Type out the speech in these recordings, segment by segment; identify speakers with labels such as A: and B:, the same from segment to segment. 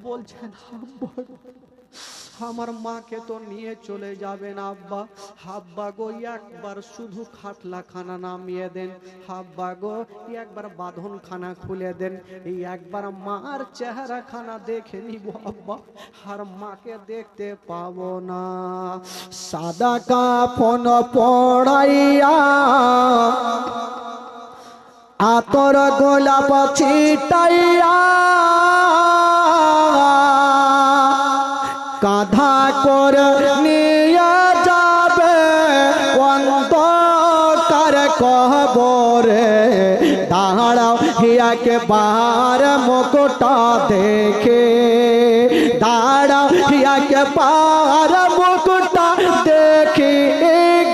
A: বলছেন আব্বা আমার মাকে তো নিয়ে চলে যাবেন আব্বা। আব্বা গো একবার শুধু খাটলা খানা নামিয়ে দেন, আব্বা গো একবার বাঁধন খানা খুলে দেন, এই একবার মার চেহারা খানা দেখে নিব আব্বা, আর মাকে দেখতে পাবো না। সাদা কাফন পড়াইয়া আতর গোলাপ ছিটাইয়া কাঁধা করে নিয়ে যাবে অন্ধকার কবরে। দাঁড়াও একবার মুখটা দেখে, দাঁড়াও একবার মুখটা দেখে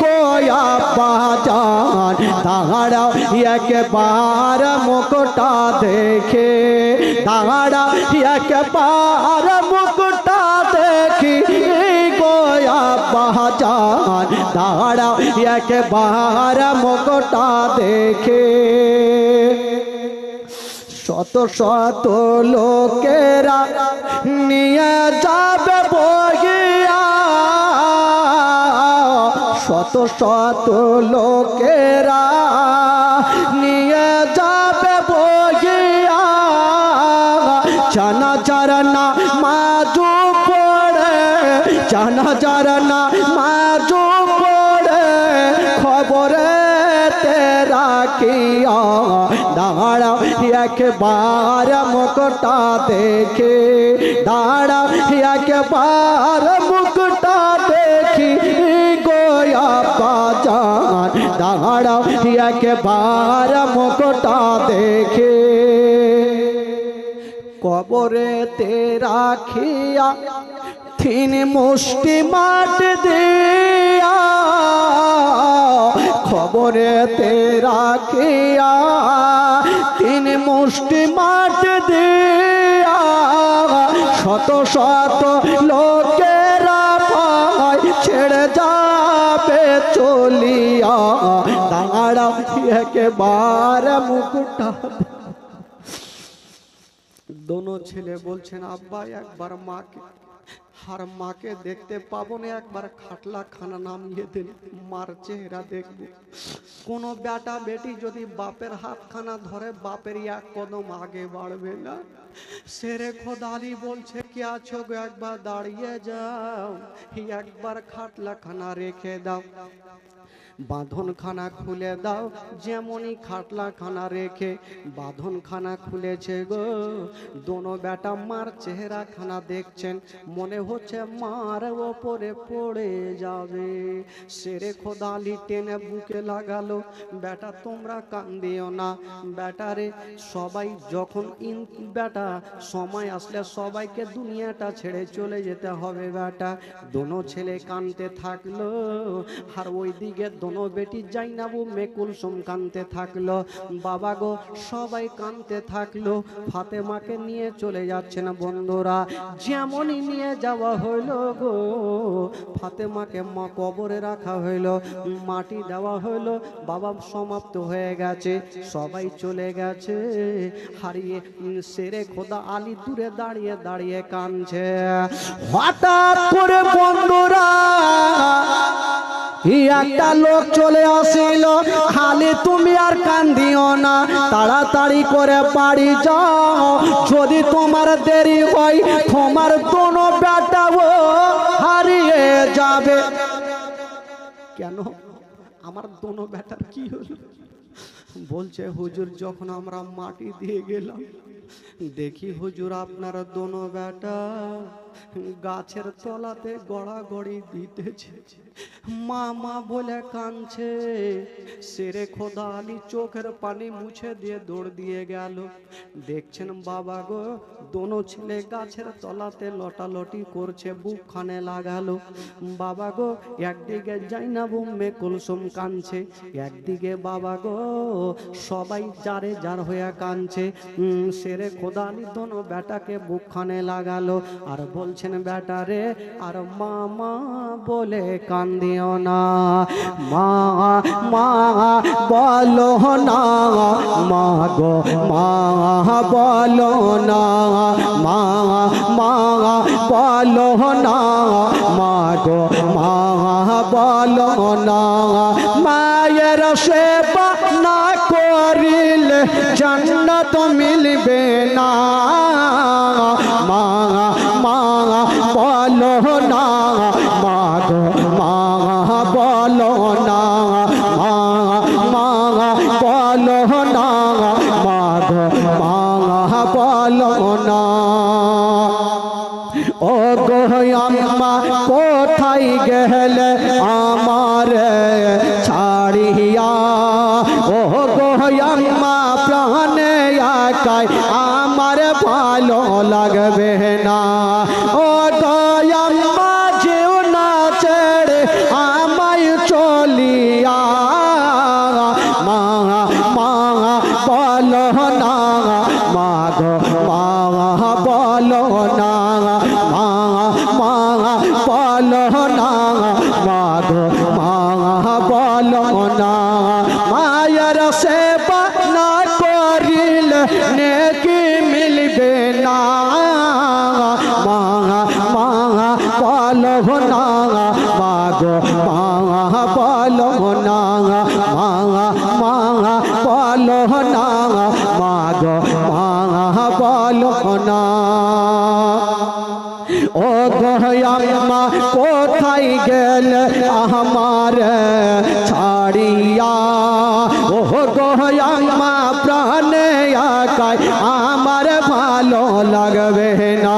A: গোয়া বাজান। দাঁড়াও একবার মুখটা দেখে, দাঁড়াও একবার মুখটা দেখি গোয়া বাজান। দাঁড়াও একবার মুখটা দেখে। শত শত লোকেরা নিয়ে যাবে বহিয়া, শত শত লোকেরা নিয়ে যাবে বহিয়া। জানাজার নামাজু পড়ে, জানাজার নামাজু পড়ে খবরে তেরা কিয়া। দাঁড়াও একবার মুখটা দেখে, দাঁড়াও একবার মুখটা দেখি গোয়া বাজান। দাঁড়াও একবার মুখটা দেখে। কবরে তেরা খিয়া তিন মুষ্টি মাট দিয়া, খবরে তেরা খিয়া তিন মুষ্টি মাট দিয়া। শত শত লোকেরা পায় ছেড়ে যাবে চলিয়া। দাঁড়াও একবার মুখটা। দোনো ছেলে বলছেন আব্বা একবার মাকে, আর মাকে দেখতে পাবো না, একবার খাটলা খানা নামিয়ে দেন, মার চেহারা দেখবো। কোনো বেটা বেটি যদি বাপের হাত খানা ধরে বাপের এক কদম আগে বাড়বে না। শেরে খোদালি বলছে কি আছো গো একবার দাঁড়িয়ে যাও, একবার খাটলা খানা রেখে দাও, বাঁধন খানা খুলে দাও। যেমনই খাটলা খানা রেখে বাঁধন খানা খুলেছে গো, দোনো বেটা মার চেহারা খানা দেখছেন, মনে হচ্ছে মার ওপরে পড়ে যাবে। শেরে খোদালি টেনে বুকে লাগালো, বেটা তোমরা কান্দিও না বেটারে, সবাই যখন বেটা সময় আসলে সবাইকে দুনিয়াটা ছেড়ে চলে যেতে হবে বেটা। দোনো ছেলে কানতে থাকলো, আর ওইদিকে দোনো বেটি জাইনাবু মেকুলসুম কানতে থাকলো। বাবা গো সবাই কানতে থাকলো। ফাতেমাকে নিয়ে চলে যাচ্ছেন বন্ধুরা। যেমনই নিয়ে যাওয়া হইলো গো, ফাতেমাকে মা কবরে রাখা হইলো, মাটি দেওয়া হইলো। বাবা সমাপ্ত হয়ে গেছে, সবাই চলে গেছে। হারিয়ে শেরে খোদা আলী দূরে দাঁড়িয়ে দাঁড়িয়ে কাঁদছে। হঠাৎ করে বন্ধুরা একটা লোক চলে আসিল, খালি তুমি আর কান্দিও না, তাড়াতাড়ি করে বাড়ি যাও, যদি তোমার দেরি হয় তোমার দোনো বেটাও হারিয়ে যাবে। কেন আমার দোনো বেটার কি হলো? বলছে হুজুর যখন আমরা মাটি দিয়ে গেলাম দেখি হুজুর আপনার দোনো বেটা গাছের তলাতে গড়াগড়ি দিতেছে, মা মা বলে কাঁদছে। শেরে খোদা আলী চোখের পানি মুছে দিয়ে দৌড় দিয়ে গেল। দেখছেন বাবা গো দোনো ছেলে গাছের তলাতে লটালটি করছে, বুক খানে লাগালো। বাবা গো একদিকে জাইনাবু মেকুলসুম কাঁদছে, একদিকে বাবা গো সবাই যারে যার হয়ে কাঁদছে। শেরে খোদা আলী দোনো বেটাকে বুকখানে লাগালো আর বলছেন বেটা রে আর মামা বলে কান্দিও না, মা মা বলো না, মা গো মা বলো না, মা মা বলো না, মা গো মা বলো না, মায়ের সেবা না করিলে জান্নাত মিলবে না, মা মা বলো না, মা গো মা বলো না, মা মা বলো না, মা গো মা বলো না। ও গো আম্মা কোথায় গেলে আমার ছাড়িয়া, ও গো আম্মা প্রাণে একাই আমার ভালো লাগবে না, ও গো আম্মা যেও না ছেড়ে আমায় চলিয়া, মা মা বলো না, মা গো মা বলো না, মা মা বলো না, মা গো মা বলো না, মায়ের সেবা না করিলে নেকি মিলবে না, মা মা বলো না, মা গো মা বলো না, মা মা বলো না, মা গো মা বলো না। ও গো আম্মা কোথায় গেলে আমার ছাড়িয়া, ও গো আম্মা প্রাণে একাই আমার ভালো লাগবে না,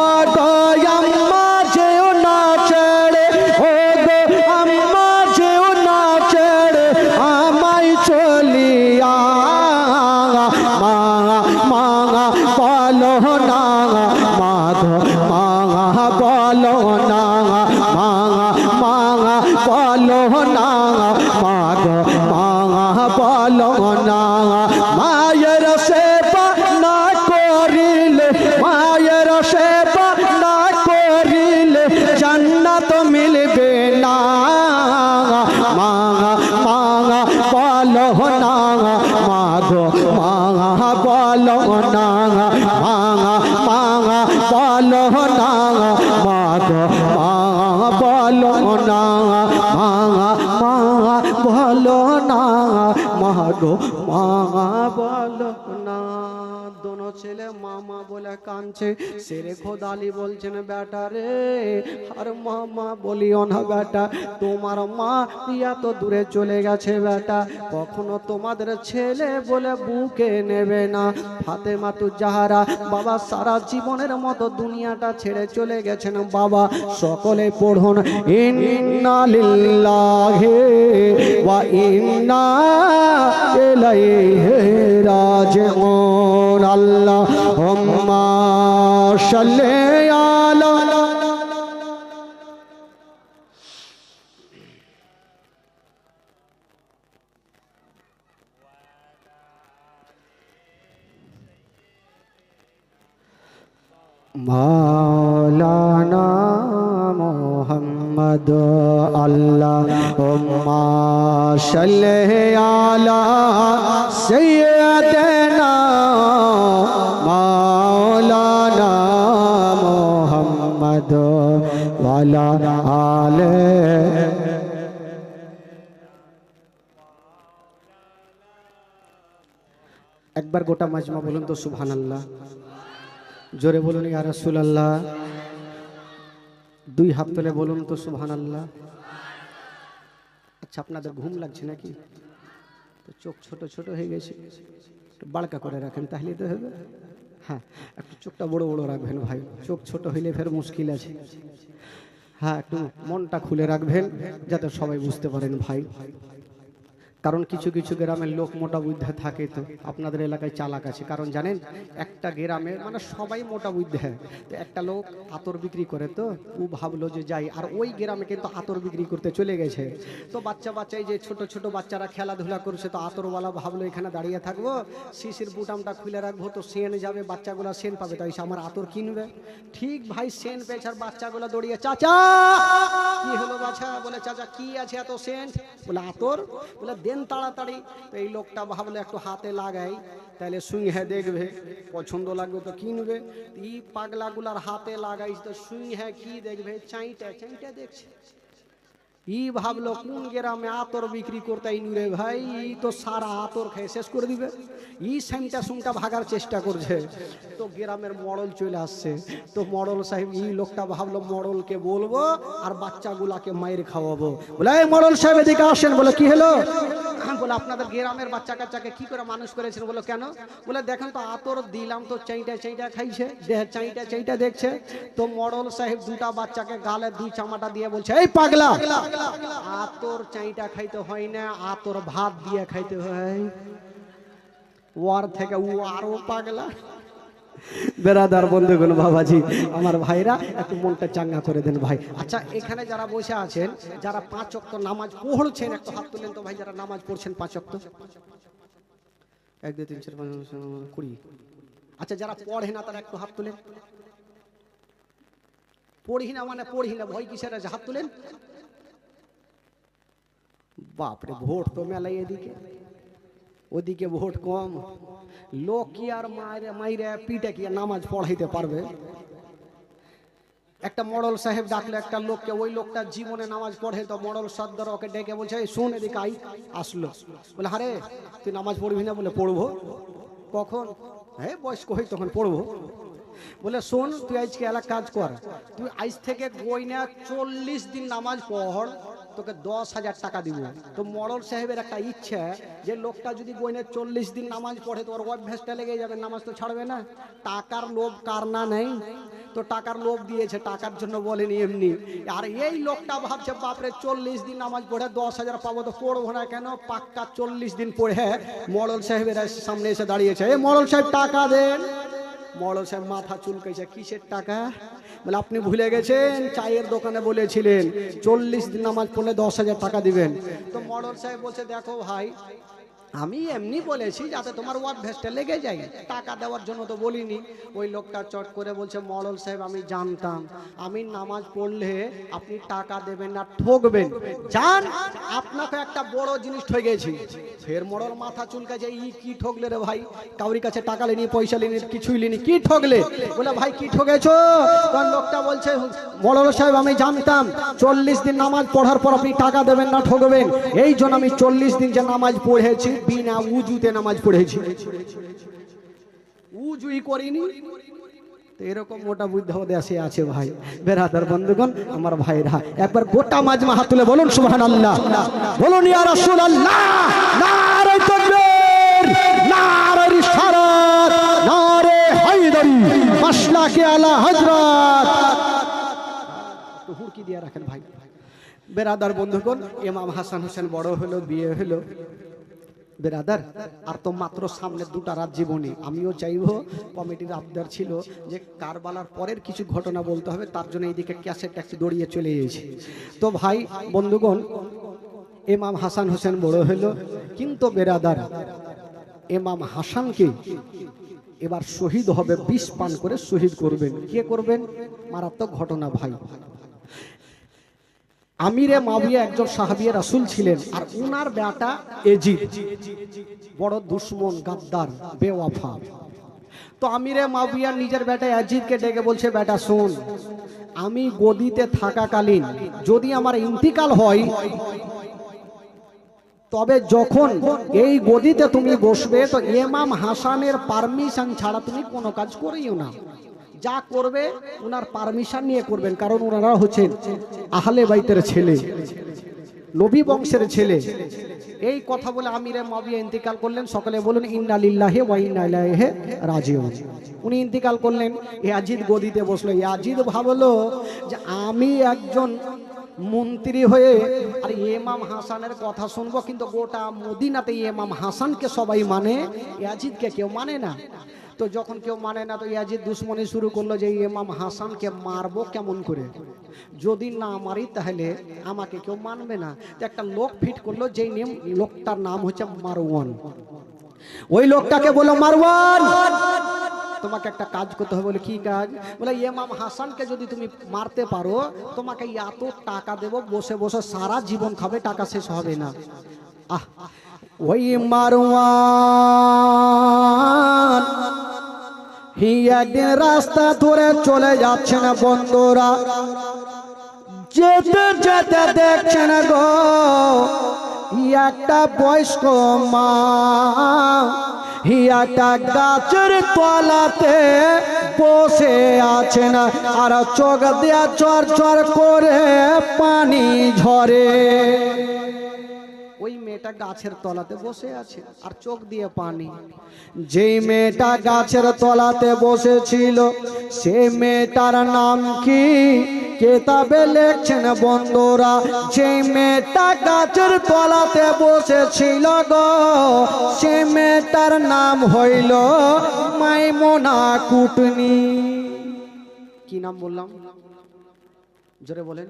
A: ও গো আম্মা যেও না ছেড়ে, ও গো আম্মা যেও না ছেড়ে আমায় চলিয়া, মা মা বলো না, মা গো মা বলো না, মা মা বলো না, মা গো মা বলো না, মায়ের সেবা না করিলে, মায়ের সেবা না করিলে জান্নাত মিলবে না, মা মা বলো না, মা গো মা বলো না, মা মা বলো না, মা গো মা বলো না, মা মা বলো না, মা গো মা বলো না। দোনো ছেলে মামা বলে কাঁদছে, শেরে খোদা আলী বলছেন বেটা রে আর মামা বলিও না বেটা, তোমার মা এত দূরে চলে গেছে বেটা, কখনো তোমাদের ছেলে বলে বুকে নেবে না। ফাতেমা তু জাহারা বাবা সারা জীবনের মতো দুনিয়াটা ছেড়ে চলে গেছেন বাবা, সকলে পড়ুন ইন্না লিল্লাহি ওয়া ইন্না ইলাইহি রাজিউন। আল্লাহুম্মা সাল্লি আলা মাওলানা মুহাম্মদ, আল্লাহুম্মা সাল্লি আলা সাইয়্যিদিনা মাওলানা মুহাম্মদ ওয়া আলা আলিহি। একবার গোটা মাজমা বলুন তো সুবহানাল্লাহ, জোরে বলুন ইয়া রাসূলুল্লাহ, দুই হাত তুলে বলুন তো সুবহানাল্লাহ। আচ্ছা আপনাদের ঘুম লাগছে নাকি? তো চোখ ছোট ছোট হয়ে গেছে, একটু বাড়কা করে রাখেন তাহলে তো হবে। হ্যাঁ একটু চোখটা বড় বড় রাখবেন ভাই, চোখ ছোট হইলে ফের মুশকিল আছে। হ্যাঁ একটু মনটা খুলে রাখবেন যাতে সবাই বুঝতে পারেন ভাই। কারণ কিছু কিছু গ্রামের লোক মোটা বুদ্ধে থাকে, তো আপনাদের এলাকায় চালাক আছে। কারণ জানেন, একটা গ্রামে মানে সবাই মোটা বুদ্ধে, তো একটা লোক আতর বিক্রি করে, তো ও ভাবলো যে যাই, আর ওই গ্রামে কিন্তু আতর বিক্রি করতে চলে গেছে। তো বাচ্চাই যে ছোট ছোট বাচ্চারা খেলাধুলা করছে, তো আতরওয়ালা ভাবলো এখানে দাঁড়িয়ে থাকবো, শিশির বুটামটা খুলে রাখবো, তো সেন যাবে, বাচ্চাগুলো সেন পাবে, তাই সে আমার আতর কিনবে। ঠিক ভাই সেন পেয়েছে, আর বাচ্চাগুলো দৌড়িয়ে, চাচা কি হলো বাছা? বলে চাচা কি আছে এত সেন্ট? বলে আতর। বলে দেন তাড়াতাড়ি। তো এই লোকটা ভাবলে একটু হাতে লাগাই, তাহলে সুইহে দেখবে, পছন্দ লাগবে তো কিনবে। এই পাগলাগুলার হাতে লাগাই, তো সুইহে কি দেখবে? চাইটা চাইটা দেখছে। ই ভাবলো কোন গ্রামে আতর বিক্রি করতে রে ভাই, ই তো সারা আতর খেয়ে শেষ করে দিবে। ই সেমটা সুমটা ভাগার চেষ্টা করছে। তো গ্রামের মডল চলে আসছে। তো মডল সাহেব, ই লোকটা ভাবলো মডলকে বলবো আর বাচ্চাগুলাকে মায়ের খাওয়াবো। বলে এই মডল সাহেব এদিকে আসেন। বলে কি হলো? বলে আপনাদের গ্রামের বাচ্চা কাচ্চাকে কি করে মানুষ করেছেন? বলো কেন? বলে দেখেন তো আতর দিলাম তো চাইটা চাইটা খাইছে, চাইটা চাইটা দেখছে। তো মডল সাহেব দুটা বাচ্চাকে গালে দুই চামাটা দিয়ে বলছে, এই পাগলা, আতর চাইটা খাইতে হয় না, আতর ভাত দিয়ে খাইতে হয়। ওর থেকে ও আরো পাগলা। বেরাদার বন্ধুগণ, বাবাজি আমার ভাইরা, একটু মনটা চাঙ্গা করে দেন ভাই। আচ্ছা, এখানে যারা বসে আছেন, যারা 5 ওয়াক্ত নামাজ পড়ছেন, একটু হাত তুলেন তো ভাই। যারা নামাজ পড়ছেন 5 ওয়াক্ত, 1 2 3 4 5 20। আচ্ছা, যারা পড়ে না তারা একটু হাত তুলেন। পড়ি না মানে পড়ি না, ভয় কিসের আছে? হাত তুলেন। বাপরে, ভোট তো মেলাই এদিকে, ওদিকে ভোট কম। লোক কি আর মাইরে পিটে কি নামাজ পড়াইতে পারবে? একটা মডল সাহেব ডাকলো একটা লোককে, ওই লোকটা জীবনে নামাজ পড়ে। তো মডল সর্দার ওকে ডেকে বলছে, শোন এদিকে আই। আসলো, বলে আরে তুই নামাজ পড়বি না? বলে পড়বো। কখন? হ্যাঁ বয়স্ক হই তখন পড়বো। বলে শোন, তুই আজকে এলাকা কাজ কর, তুই আজ থেকে গয়না 40 দিন নামাজ পড়, তোকে 10,000 টাকা দিব। তো মডল সাহেবের একটা ইচ্ছা যে লোকটা যদি গয়না 40 দিন নামাজ পড়ে তো ওর অভ্যাসটা লেগে যাবে, নামাজ তো ছাড়বে না। টাকার লোভ কার না নেই? তো টাকার লোভ দিয়েছে, টাকার জন্য বলেনি এমনি। আর এই লোকটা ভাবছে বাপরে 40 দিন নামাজ পড়ে 10,000 পাবো, তো পড়বো না কেন? পাক্কা 40 দিন পড়ে মডল সাহেবের সামনে এসে দাঁড়িয়েছে, এই মডল সাহেব টাকা দেন। মডল সাহেব মাথা চুলকাইছে, কিসের টাকা? বলে আপনি ভুলে গেছেন, চায়ের দোকানে বলেছিলেন 40 দিন নামাজ পড়লে 10,000 টাকা দিবেন। তো মডল সাহেব বলছে, দেখো ভাই, আমি এমনি বলেছি যাতে তোমার অভ্যাসটা লেগে যায়, টাকা দেওয়ার জন্য তো বলিনি। ওই লোকটা চট করে বলছে, মডল সাহেব আমি জানতাম আমি নামাজ পড়লে আপনি টাকা দেবেন না, ঠকবেন। জান, আপনাকে একটা বড় জিনিস ঠকে গেছি। ফের মডল মাথা চুলকাছে, ই কি ঠকলে রে ভাই? কাউরি কাছে টাকা লেনি, পয়সা লেনি, কিছুই লেনি, কি ঠকলে? বলে ভাই কি ঠকেছো? তখন লোকটা বলছে, মডল সাহেব আমি জানতাম 40 দিন নামাজ পড়ার পর আপনি টাকা দেবেন না, ঠকবেন, এই জন্য আমি 40 দিন যে নামাজ পড়েছি বিনা উজুতে নামাজ পড়েছি, উজুই করিনি। তো এরকম মোটা বুদ্ধি দেশে আছে ভাই। বেরাদার বন্ধুগণ, আমার ভাইরা, একবার গোটা মাজমা হাত তুলে বলুন সুবহানাল্লাহ, বলুন ইয়া রাসূলুল্লাহ, নারে তাকবীর, নারে রিসালাত, নারে হায়দারি, মাসলাকে আলা হযরত। তো হুড়কি দিয়ে রাখেন ভাই। বেরাদার বন্ধুগণ, ইমাম হাসান হোসেন বড় হলো, বিয়ে হলো। বেরাদার, আর তো মাত্র সামনে 2টা রাত জীবনী। আমিও চাইবো, কমিটির আবদার ছিল যে কারবালার পরের কিছু ঘটনা বলতে হবে, তার জন্য এইদিকে ক্যাসেট ট্যাক্সি দৌড়িয়ে চলে গেছে। তো ভাই বন্ধুগণ, ইমাম হাসান হোসেন বড় হলো, কিন্তু বেরাদার ইমাম হাসানকে এবার শহীদ হবে, বিষ পান করে শহীদ করবেন। কে করবেন? মারাত্মক ঘটনা ভাই। আমিরে মাবিয়া একজন সাহাবিয়ে রাসূল ছিলেন, আর উনার বেটা এজিদ বড় দুশ্মন, গাদ্দার, বেওয়াফা। তো আমিরে মাবিয়া নিজের বেটা এজিদকে ডেকে বলছে, বেটা শোন, আমি গদিতে থাকাকালীন যদি আমার ইন্তিকাল হয়, তবে যখন এই গদিতে তুমি বসবে তো ইমাম হাসানের পারমিশন ছাড়া তুমি কোনো কাজ করিও না। যা করবে ওনার পারমিশন নিয়ে করবেন, কারণ ওনারা হচ্ছেন আহলে বাইতের ছেলে, নবী বংশের ছেলে। এই কথা বলে আমিরে মাবিয়া ইন্তিকাল করলেন। সকলে বলুন ইন্না লিল্লাহি ওয়া ইন্না ইলাইহি রাজিউন। উনি ইন্তিকাল করলেন, ইয়াজিদ গদিতে বসলো। ইয়াজিদ ভাবলো যে আমি একজন মন্ত্রী হয়ে আর ইমাম হাসানের কথা শুনবো, কিন্তু গোটা মদিনাতে ইমাম হাসানকে সবাই মানে, ইয়াজিদকে কেউ মানে না। তো যখন কেউ মানে না, তো ইয়াজিদ দুশ্মনী শুরু করলো যে ইমাম হাসানকে মারবো কেমন করে, যদি না মারি তাহলে আমাকে কেউ মানবে না। তো একটা লোক ফিট করলো, যেই লোকটার নাম হচ্ছে মারওয়ান। ওই লোকটাকে বললো, মারওয়ান তোমাকে একটা কাজ করতে হবে। বলে কি কাজ? বলে ইমাম হাসানকে যদি তুমি মারতে পারো, তোমাকে এত টাকা দেব, বসে বসে সারা জীবন খাবে, টাকা শেষ হবে না। আহ, ওই মারওয়ান একদিন রাস্তা ধরে চলে যাচ্ছেন বন্ধুরা, যেতে যেতে দেখছেন গো একটা বয়স্ক মা একটা গাছের তলাতে বসে আছেন, আর চোখ দিয়া চর চর করে পানি ঝরে। ওই মেয়েটা গাছের তলাতে বসে আছে আর চোখ দিয়ে পানি। যেই মেয়েটা গাছের তলাতে বসেছিল, সে মেয়েটার নাম কি কেতাবে লেখছেন বন্ধুরা, যেই মেয়েটা গাছের তলাতে বসেছিল গো, সে মেয়েটার নাম হইল মাইমুনা কুটনি। কি নাম বললাম? জোরে বলেন।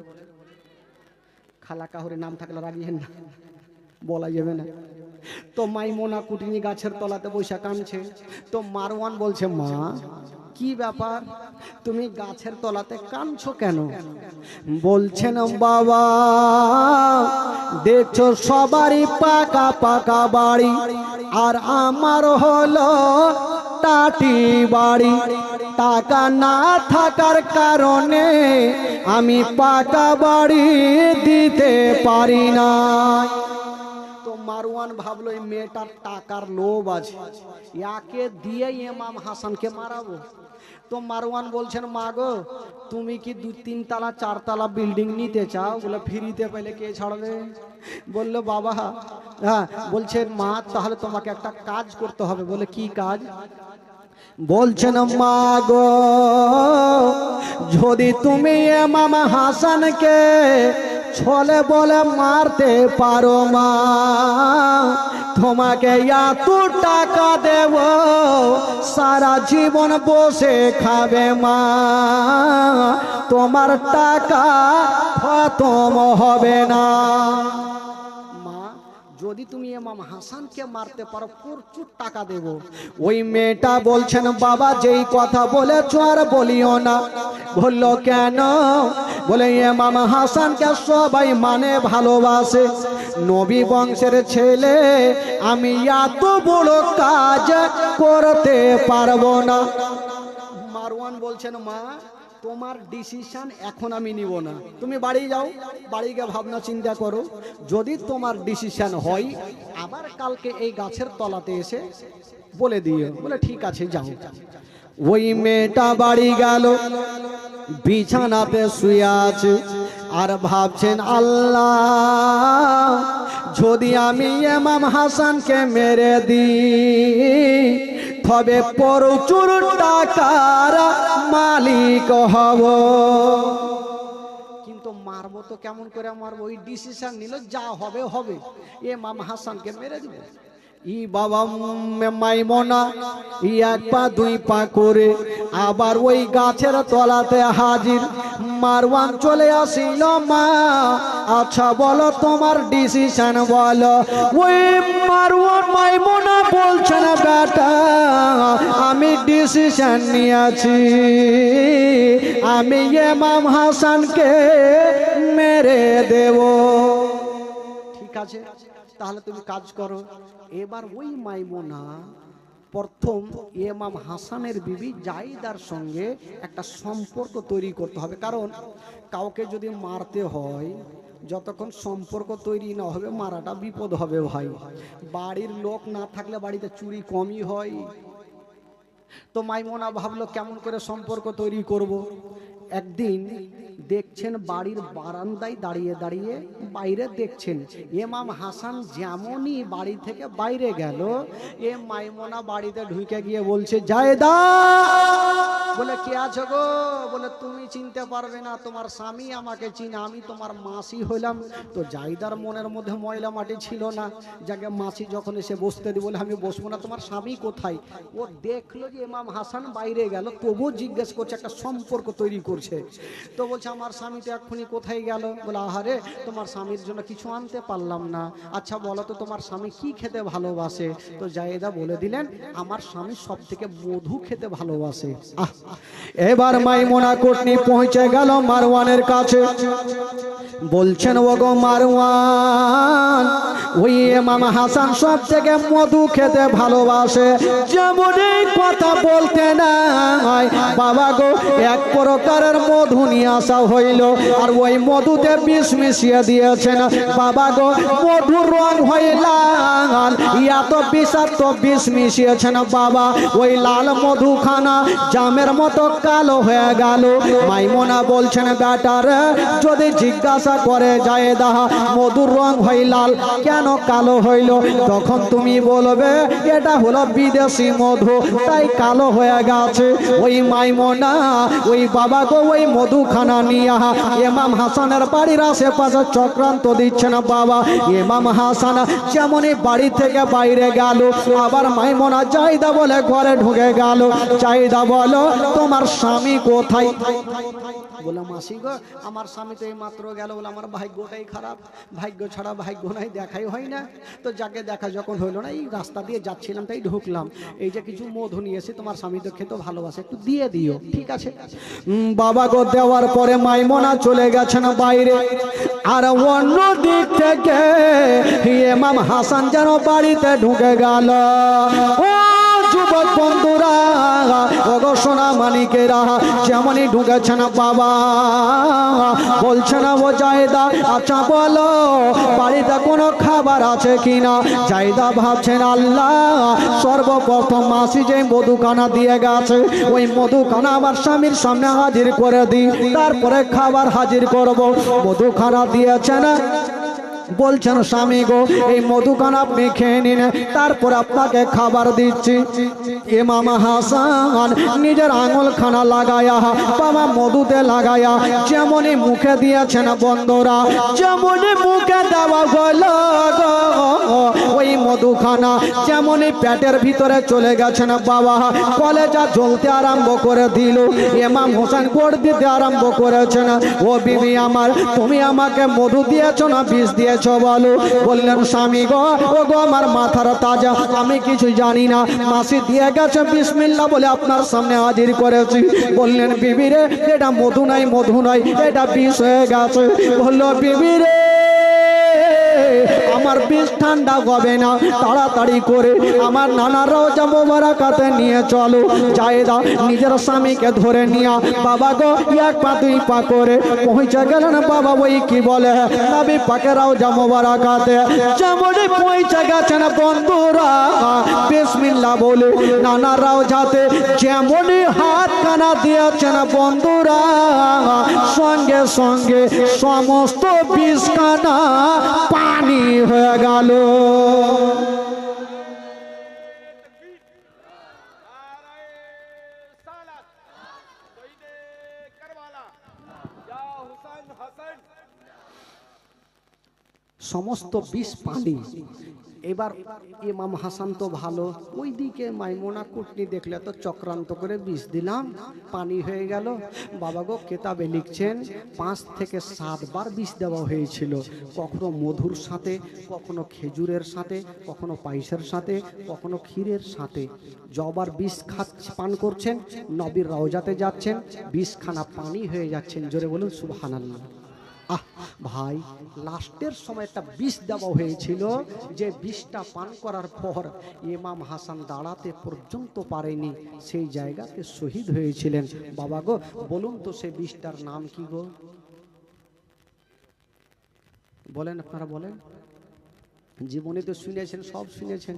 A: খালা কাহুরে নাম থাকলে রাগিয়েন না, বলা যাবে না। তো মাইমুনা কুটনি গাছের তলাতে বসে কাঁদছে। তো মারওয়ান বলছে, মা কি ব্যাপার, তুমি গাছের তলাতে কাঁদছো কেন? বলছেন, বাবা দেখছো সবারই পাকা পাকা বাড়ি, আর আমার হলো টাটি বাড়ি। টাকা না থাকার কারণে আমি পাকা বাড়ি দিতে পারি না। তো মারওয়ান ভাবলো এই মেয়েটার টাকার লোভ আছে, ইয়াকে দিয়ে ইমাম হাসানকে মারাবো। তো মারওয়ান বলছেন, মা গো তুমি কি 2-3 তলা 4 তলা বিল্ডিং নিতে চাও? বলে ফ্রিতে পেলে কে ছাড়বে? বললো বাবা হ্যাঁ। বলছেন, মা তাহলে তোমাকে একটা কাজ করতে হবে। বলে কি কাজ? বলছেন, মা গো যদি তুমি ইমাম হাসানকে ছলে বলে মারতে পারো, মা তোমাকে এত টাকা দেব, সারা জীবন বসে খাবে মা, তোমার টাকা খতম হবে না। যদি তুমি ইমাম হাসানকে মারতে পারো, প্রচুর টাকা দেব। ওই মেয়েটা বলছেন, বাবা যেই কথা বলেছ আর বলিও না। বলল কেন? বলে ইমাম হাসানকে সবাই মানে ভালোবাসে, নবী বংশের ছেলে, আমি এত বড় কাজ করতে পারবো না। মারওয়ান বলছেন, মা তোমার ডিসিশন এখন আমি নিব না, তুমি বাড়ি যাও, বাড়ি গিয়ে ভাবনা চিন্তা করো, যদি তোমার ডিসিশন হয় আবার কালকে এই গাছের তলাতে এসে বলে দিও। বলে ঠিক আছে যাও। ওই মেয়েটা বাড়ি গেল, বিছানাতে শুয়ে আছে আর ভাবছেন, আল্লাহ যদি আমি ইমাম হাসানকে মেরে দিই তবে প্রচুর টাকার মালিক হব। কিন্তু মারবো তো কেমন করে মারবো? ওই ডিসিশন নিল, যা হবে হবে, ইমাম হাসানকে মেরে দিব। ই বাবা মাইমুনা এক পা দুই পা করে আবার ওই গাছের তলাতে হাজির। মারওয়ান চলে আসিল, মা আচ্ছা বলো তোমার ডিসিশন বলো। ওই মারওয়ান মাইমুনা বলছেন, বেটা আমি ডিসিশন নিয়েছি, আমি ইমাম হাসানকে মেরে দেব। ঠিক আছে তাহলে তুমি কাজ করো। এবার ওই মাইমুনা প্রথম ইমাম হাসানের বিবি জাইদার সঙ্গে একটা সম্পর্ক তৈরি করতে হবে, কারণ কাউকে যদি মারতে হয় যতক্ষণ সম্পর্ক তৈরি না হবে মারাটা বিপদ হবে ভাই। বাড়ির লোক না থাকলে বাড়িতে চুরি কমই হয়। তো মাইমুনা ভাবলো কেমন করে সম্পর্ক তৈরি করব। একদিন দেখছেন বাড়ির বারান্দায় দাঁড়িয়ে দাঁড়িয়ে বাইরে দেখছেন। ইমাম হাসান যেমনই বাড়ি থেকে বাইরে গেল, এ মাইমুনা বাড়িতে ঢুকে গিয়ে বলছে, জায়েদা। বলে কে আছো গো? বলে তুমি চিনতে পারবে না, তোমার স্বামী আমাকে চিনে, আমি তোমার মাসি হইলাম। তো জায়দার মনের মধ্যে ময়লা মাটি ছিল না, যাকে মাসি যখন এসে বসতে দি, বলে আমি বসবো না, তোমার স্বামী কোথায়? ও দেখলো যে ইমাম হাসান বাইরে গেল, তবুও জিজ্ঞেস করছে, একটা সম্পর্ক তৈরি করছে। তো বলছে আমার স্বামী তো এক্ষুনি কোথায় গেল? বলে আহারে, তোমার স্বামীর জন্য কিছু আনতে পারলাম না। আচ্ছা বলো তো তোমার স্বামী কি খেতে ভালোবাসে? তো জায়েদা বলে দিলেন, আমার স্বামী সব থেকে মধু খেতে ভালোবাসে। এবার মাইমুনা কোটনি পৌঁছে গেল মারওয়ানের কাছে। বলছেন, ওগো মারওয়ান, ওই ইমাম হাসান সব থেকে মধু খেতে ভালোবাসে। যেমন এই কথা বলতে নাই বাবা গো, এক প্রকারের মধু নিয়ে আসা হইল, আর ওই মধুতে বিষ মিশিয়ে দিয়েছেন বাবা গো। মধুর রং হয়ে লাল, এত বিষাক্ত বিষ মিশিয়েছেন বাবা, ওই লাল মধুখানা জামের মতো কালো হয়ে গেল। মাইমুনা বলছেন, বেটার যদি জিজ্ঞাসা করে জায়েদা মধুর রং হয়ে লাল কেন কালো হইল, তখন তুমি বলবে এটা হলো বিদেশি মধু, তাই কালো হয়ে গেছে। ওই মাইমুনা ওই বাবা গো ওই মধুখানা নিয়ে ইমাম হাসানের বাড়ির আশেপাশে চক্রান্ত দিচ্ছেন বাবা। ইমাম হাসান যেমনই বাড়ি থেকে বাইরে গেল, আবার মাইমুনা জায়েদা বলে ঘরে ঢুকে গেল। জায়েদা বলো, তোমার স্বামী কোথায়? বলে মাসি গো, আমার স্বামী তো এই মাত্র গেল। বলে আমার ভাগ্যটাই খারাপ, ভাগ্য ছাড়া ভাগ্য নাই, দেখাই হয় না। তো যাকে দেখা যখন হইলো না, এই রাস্তা দিয়ে যাচ্ছিলাম তাই ঢুকলাম, এই যে কিছু মধু নিয়েছি, তোমার স্বামী তো খেতে ভালোবাসে, একটু দিয়ে দিও। ঠিক আছে বাবা গো। দেওয়ার পরে মাইমুনা চলে গেছেন বাইরে। আর অন্য দিক থেকে ইমাম হাসান যেন বাড়িতে ঢুকে গেল। যুবক বন্ধুরা, ওগো সোনা মানিকেরা, যেমনই ঢুকেছেন বাবা বলছেন, ও জায়েদা আচ্ছা বলো বাড়িতে কোনো খাবার আছে কিনা? জায়েদা ভাবছেন, আল্লাহ সর্বপ্রথম মাসি যে মধুখানা দিয়ে গেছে, ওই মধুখানা আমার স্বামীর সামনে হাজির করে দিই, তারপরে খাবার হাজির করব। মধুখানা দিয়েছেন, বলছেন স্বামী গো এই মধুখানা আপনি খেয়ে নিন, তারপর আপনাকে খাবার দিচ্ছি। ইমাম হাসান নিজের আঙুলখানা লাগায়া বাবা মধুতে লাগায়া যেমনই মুখে দিয়েছেন বন্ধুরা, যেমনই মুখে দেওয়া গেল ওই মধুখানা যেমনই পেটের ভিতরে চলে গেছেন বাবা, কলেজা জ্বলতে আরম্ভ করে দিল। ইমাম হোসেন গোড় দিতে আরম্ভ করেছেন, ও বিবি আমার, তুমি আমাকে মধু দিয়েছ না বিষ দিয়েছ বলো? বললেন, স্বামী গো, ও গো আমার মাথার তাজা, আমি কিছু জানি না, মাসি দিয়ে গেছে, বিসমিল্লাহ বলে আপনার সামনে হাজির করেছি। বললেন, বিবি রে এটা মধু নাই, মধু নাই, এটা বিষ হয়ে গেছে। বললো, বিবি রে আমার বিষ ঠান্ডা হবে না, তাড়াতাড়ি করে আমার নানা রওজা মোবারকাতে নিয়ে চলো। জায়েদা নিজের স্বামীকে ধরে নিয়ে বাবা গো এক পা দুই পা করে পৌঁছে গেলেন বাবা ওই কি বলে নবী পাকের রওজা মোবারকাতে। যেমনই পৌঁছে গেছেন বন্ধুরা বিসমিল্লাহ বলে নানা রওজাতে যেমনই হাত কানা দিয়েছেন বন্ধুরা, সঙ্গে সঙ্গে সমস্ত বিষ কানা পানি হয়ে গেল। সমস্ত বিষ পানি। এবার ইমাম হাসান তো ভালো, ওইদিকে মাইমুনা কুটনি দেখলে তো চক্রান্ত করে বিষ দিলাম, পানি হয়ে গেল। বাবা গো কেতাবে লিখছেন 5 থেকে 7 বার বিষ দেওয়া হয়েছিল, কখনো মধুর সাথে, কখনো খেজুরের সাথে, কখনো পায়েসের সাথে, কখনো ক্ষীরের সাথে। যবার বিষ পান করছেন, নবীর রওজাতে যাচ্ছেন, বিষখানা পানি হয়ে যাচ্ছেন। জোরে বলুন সুবহানাল্লাহ। ভাই লাস্টের সময় একটা বিষ দেওয়া হয়েছিল, যে বিষটা পান করার পর ইমাম হাসান দাঁড়াতে পর্যন্ত পারেনি, সেই জায়গাতে শহীদ হয়েছিলেন। বাবা গো বলুন তো সেই বিষটার নাম কি গো? বলেন, আপনারা বলেন। জীবনে তো শুনেছেন, সব শুনেছেন।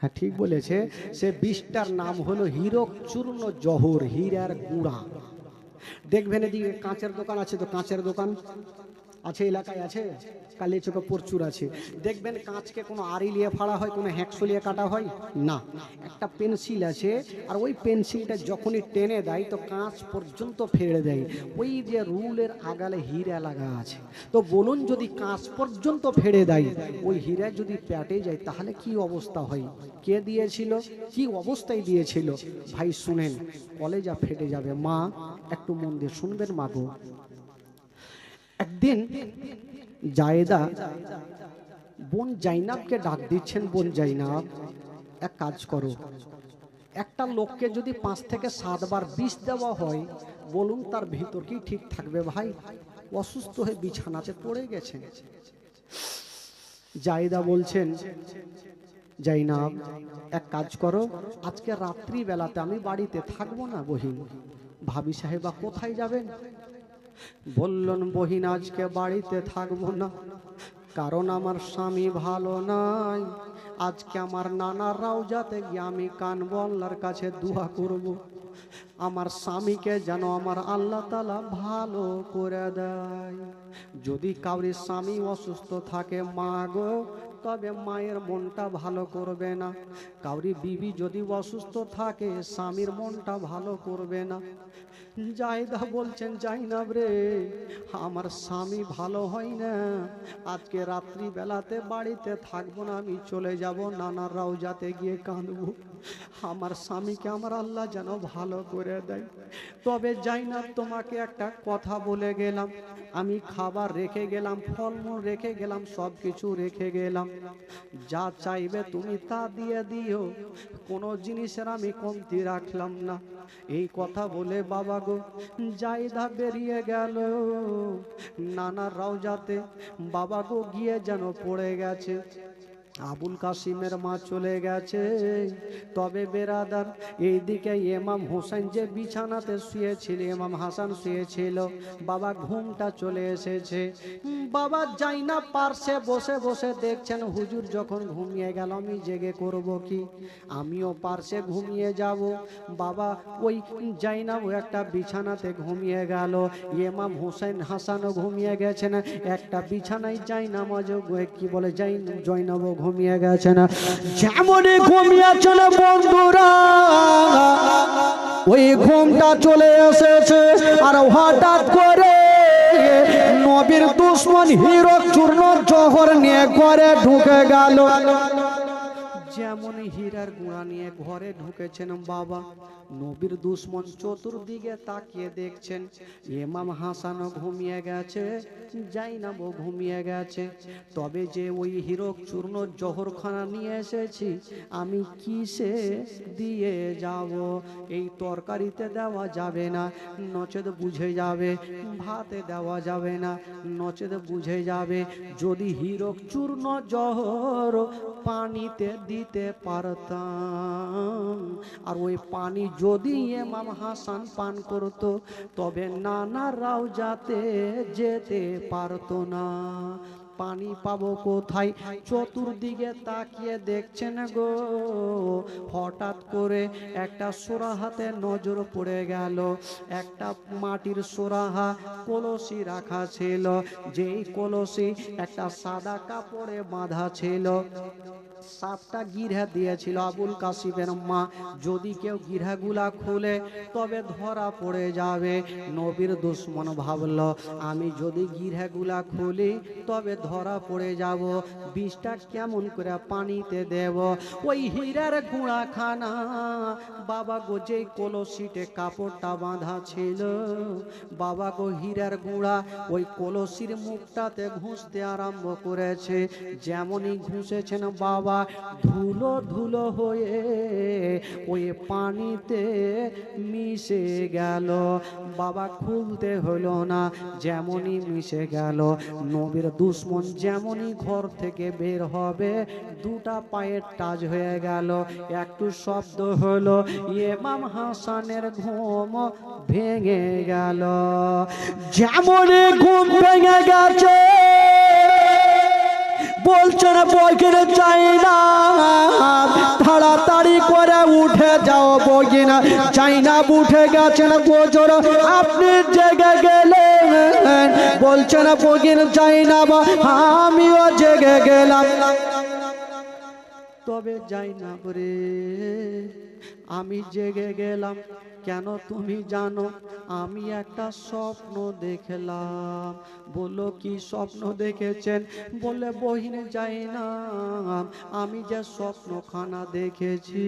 A: হ্যাঁ ঠিক বলেছে। সে বিষটার নাম হলো হীরক চূর্ণ জহর, হীরার গুঁড়া। দেখবেন এদিকে কাঁচের দোকান আছে, তো কাঁচের দোকান আছে এলাকায়, আছে কালিয়াচকে প্রচুর আছে। দেখবেন কাঁচকে কোনো আড়ি লিয়ে ফাড়া হয়, কোনো হ্যাকশো লিয়ে কাটা হয় না, একটা পেন্সিল আছে, আর ওই পেন্সিলটা যখনই টেনে দেয় তো কাঁচ পর্যন্ত ফেড়ে দেয়। ওই যে রুলের আগালে হীরা লাগা আছে, তো বলুন যদি কাঁচ পর্যন্ত ফেড়ে দেয়, ওই হীরা যদি প্যাটে যায় তাহলে কি অবস্থা হয়? কে দিয়েছিল, কি অবস্থায় দিয়েছিল? ভাই শুনেন, কলেজা ফেটে যাবে। মা একটু মন দিয়ে শুনবেন মা গো। একদিন জায়েদা বোন জাইনাবকে ডাক দিচ্ছেন, বোন জাইনাব এক কাজ করো, একটা লোককে যদি 5 থেকে 7 বার বিষ দেওয়া হয়, বলুন তার ভিতর কি ঠিক থাকবে? ভাই অসুস্থ হয়ে বিছানাতে পড়ে গেছেন। জায়েদা বলছেন, জাইনাব এক কাজ করো, আজকে রাত্রি বেলাতে আমি বাড়িতে থাকবো না বহিন। ভাবি সাহেবা কোথায় যাবেন? বললেন, বহিন আজকে বাড়িতে থাকবো না, কারণ আমার স্বামী ভালো নাই। আজকে আমার নানার রওজাতে গিয়ে আমি কানবো, আল্লাহর কাছে দোয়া করব, আমার স্বামীকে যেন আমার আল্লাহ তাআলা ভালো করে দেয়। যদি কাউরি স্বামী অসুস্থ থাকে মা গো, তবে মায়ের মনটা ভালো করবে না। কাউরি বিবি যদি অসুস্থ থাকে স্বামীর মনটা ভালো করবে না। জায়েদা বলছেন, জাইনাব রে, আমার স্বামী ভালো হয় না, আজকে রাত্রি বেলাতে বাড়িতে থাকবো না, আমি চলে যাব নানার রওজাতে গিয়ে কাঁদবো, আমার স্বামীকে আমার আল্লাহ যেন ভালো করে দেয়। তবে জাইনাব তোমাকে একটা কথা বলে গেলাম, আমি খাবার রেখে গেলাম, ফলমূল রেখে গেলাম, সব কিছু রেখে গেলাম, যা চাইবে তুমি তা দিয়ে দিও, কোনো জিনিসের আমি কমতি রাখলাম না। এই কথা বলে বাবা গো জায়েদা বেরিয়ে গেল নানার রওজাতে। বাবা গো গিয়ে যেন পড়ে গেছে। আবুল কাসিমের মা চলে গেছে। তবে বেরাদার, এইদিকে ইমাম হোসেন যে বিছানাতে শুয়েছিল, ইমাম হাসান শুয়েছিল, বাবা ঘুমটা চলে এসেছে। বাবা জাইনাব পার্শ্বে বসে বসে দেখছেন, হুজুর যখন ঘুমিয়ে গেল আমি জেগে করব কি, আমিও পার্শ্বে ঘুমিয়ে যাব। বাবা ওই জাইনাব একটা বিছানাতে ঘুমিয়ে গেল, ইমাম হোসেন হাসানও ঘুমিয়ে গেছেন একটা বিছানায়, জাইনামাজও কি বলে জয়নাবও ঘুমিয়ে গেছে না। যেমনই ঘুমিয়েছে না বন্ধুরা, ওই ঘুমটা চলে এসেছে, আর হঠাৎ করে নবীর দুশমন হীরক চূর্ণ জহর নিয়ে ঘরে ঢুকে গেল। যেমন হীরার গুঁড়া নিয়ে ঘরে ঢুকেছেন বাবা, নবীর দুশমন চতুর্দিকে তাকিয়ে দেখছেন, ইমাম হাসানও ঘুমিয়ে গেছে, জাইনাবও ঘুমিয়ে গেছে। তবে যে ওই হীরক চূর্ণ জহরখানা নিয়ে এসেছি, আমি কিসে দিয়ে যাব? এই তরকারিতে দেওয়া যাবে না, নচেত বুঝে যাবে, ভাতে দেওয়া যাবে না, নচেত বুঝে যাবে। যদি হীরক চূর্ণ জহর পানিতে দিতে পারতাম, আর ওই পানি যদি ইমাম হাসান পান করতো, তবে নানার রওজাতে যেতে পারতো না। পানি পাবো কোথায়? চতুর্দিকে তাকিয়ে দেখছেন গো, হঠাৎ করে একটা সোরাহাতে নজর পড়ে গেল। একটা মাটির সোরাহা কলসি রাখা ছিল, যেই কলসি একটা সাদা কাপড়ে বাঁধা ছিল। 7টা গিরহা দিয়েছিল আবুল কাসিমের মা, যদি কেউ গিরহাগুলা খুলে তবে ধরা পড়ে যাবে। নবীর দুশমন ভাবল, আমি যদি গিরহাগুলা খুলি তবে ধরা পড়ে যাব, বিষটা কেমন করে পানিতে দেব? ওই হীরার গুঁড়াখানা বাবা গো, যে কলসিতে কাপড়টা বাঁধা ছিল, বাবা গো হীরার গুঁড়া ওই কলসির মুখটাতে ঘুষতে আরম্ভ করেছে। যেমনই ঘুষেছেন বাবা, ধুলো ধুলো হয়ে ওই পানিতে মিশে গেল। বাবা খুলতে হলো না, যেমনই মিশে গেল। নবীর দুশমন যেমনই ঘর থেকে বের হবে, 2টা পায়ের টাচ হয়ে গেল, একটু শব্দ হলো, ইমাম হাসানের ঘুম ভেঙে গেল। যেমনই ঘুম ভেঙে গেছে, বলছেন বগিন চাই না, তাড়াতাড়ি করে উঠে যাও বগিন চাই না। উঠে গেছেন গোজর, আপনি জেগে গেলেন। বলছেন বগিন চাই না, আমিও জেগে গেলাম। তবে যাই না রে, আমি জেগে গেলাম কেন তুমি জানো? আমি একটা স্বপ্ন দেখলাম। বললো কি স্বপ্ন দেখেছেন? বলে বহিন যাই না, আমি যে স্বপ্নখানা দেখেছি,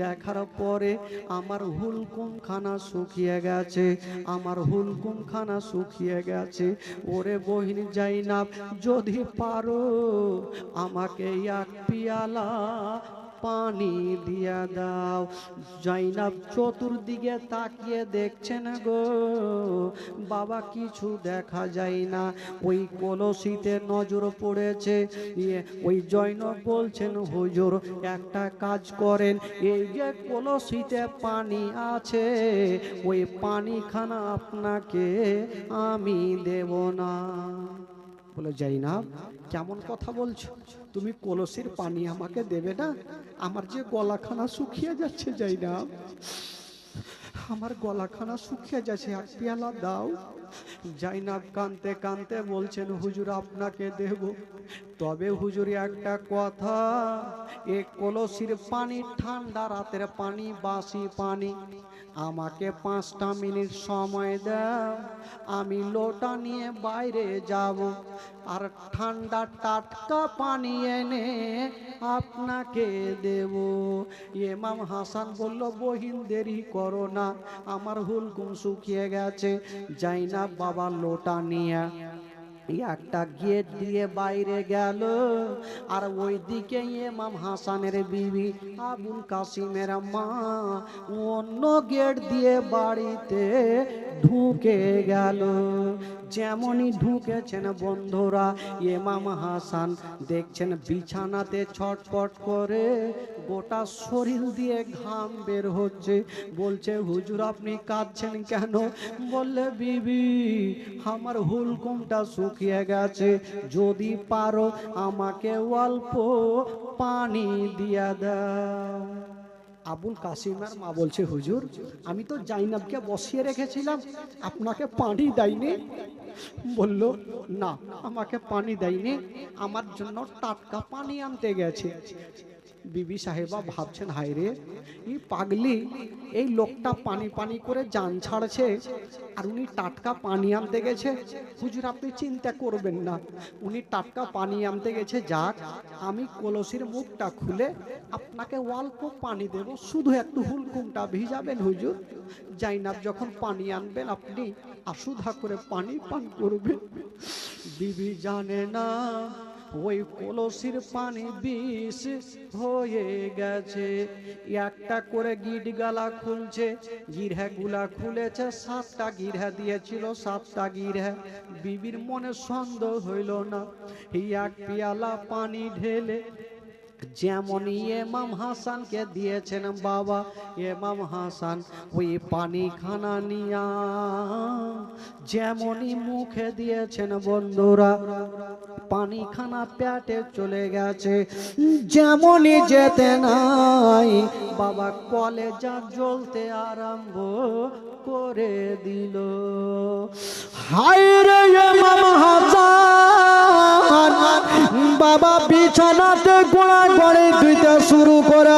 A: দেখার পরে আমার হুলকুমখানা শুকিয়ে গেছে, আমার হুলকুমখানা শুকিয়ে গেছে। ওরে বহিন যাই না, যদি পারো আমাকে এক পিয়ালা পানি দিয়া দাও। জয়নাব চতুর্দিকে তাকিয়ে দেখছেন গো বাবা, কিছু দেখা যায় না। ওই কলসিতে নজর পড়েছে। ওই জয়নব বলছেন হুজুর একটা কাজ করেন, এই যে কলসিতে পানি আছে, ওই পানিখানা আপনাকে আমি দেব না। বলে জয়নাব কেমন কথা বলছো? তুমি কলসির পানি আমাকে দেবে না? আমার যে গলাখানা শুকিয়ে যাচ্ছে জয়নাব, আমার গলাখানা শুকিয়ে যাচ্ছে, এক পেয়ালা দাও। জয়নাব কাঁদতে কাঁদতে বলছেন হুজুর আপনাকে দেব, তবে হুজুর একটা কথা, এই কলসির পানি ঠান্ডা রাতের পানি, বাসি পানি, আমাকে 5টা মিনিট সময় দাও, আমি লোটা নিয়ে বাইরে যাব, আর ঠান্ডা টাটকা পানি এনে আপনাকে দেব। ইমাম হাসান বলল বহিন দেরি করো না, আমার হুলকুম শুকিয়ে গেছে। জয়নাব বাবা লোটা নিয়ে একটা গেট দিয়ে বাইরে গেল, আর ওইদিকে ইমাম হাসানের বিবি আবুল কাসিমের মা অন্য গেট দিয়ে বাড়িতে ঢুকে গেল। যেমনই ঢুকেছেন বন্ধুরা, ইমাম হাসান দেখছেন বিছানাতে ছটপট করে গোটা শরীর দিয়ে ঘাম বের হচ্ছে। বলছে হুজুর আপনি কাঁদছেন কেন? বললে বিবি আমার হুলকুমটা শুকিয়ে গেছে, যদি পারো আমাকে অল্প পানি দিয়া দাও। আবুল কাসিমের মা বলছে হুজুর আমি তো জয়নাবকে বসিয়ে রেখেছিলাম, আপনাকে পানি দেয়নি? বলল না আমাকে পানি দেয়নি, আমার জন্য টাটকা পানি আনতে গেছে। বিবি সাহেবা ভাবছেন হায় রে এই পাগলি, এই লোকটা পানি পানি করে জান ছাড়ছে, আর উনি টাটকা পানি আনতে গেছে। হুজুর আপনি চিন্তা করবেন না, উনি টাটকা পানি আনতে গেছে, যাক আমি কলসির মুখটা খুলে আপনাকে অল্প পানি দেব, শুধু একটু হুলকুমটা ভিজাবেন হুজুর। জয়নাব যখন পানি আনবেন আপনি আশুধা করে পানি পান করবেন। বিবি জানে না ওই কলসির পানি বিষ হয়ে গেছে। একটা করে গিট গালা খুলছে, গিরহা গুলা খুলেছে, 7টা গিরহা দিয়েছিল, 7টা গিরহা। বিবির মনে সন্দেহ হইল না, এক পেয়ালা পানি ঢেলে যেমন ইমাম হাসানকে দিয়েছেন বাবা, ইমাম হাসান ওই পানি খানা নিয়া যেমনই মুখে দিয়েছেন বন্ধুরা, পানি খানা পেটে চলে গেছে। যেমনই যেতে নাই বাবা কলেজা জ্বলতে আরম্ভ করে দিল। হায় রে ইমাম হাসান, বাবা বিছানাতে গোড়া করে দিতে শুরু করে।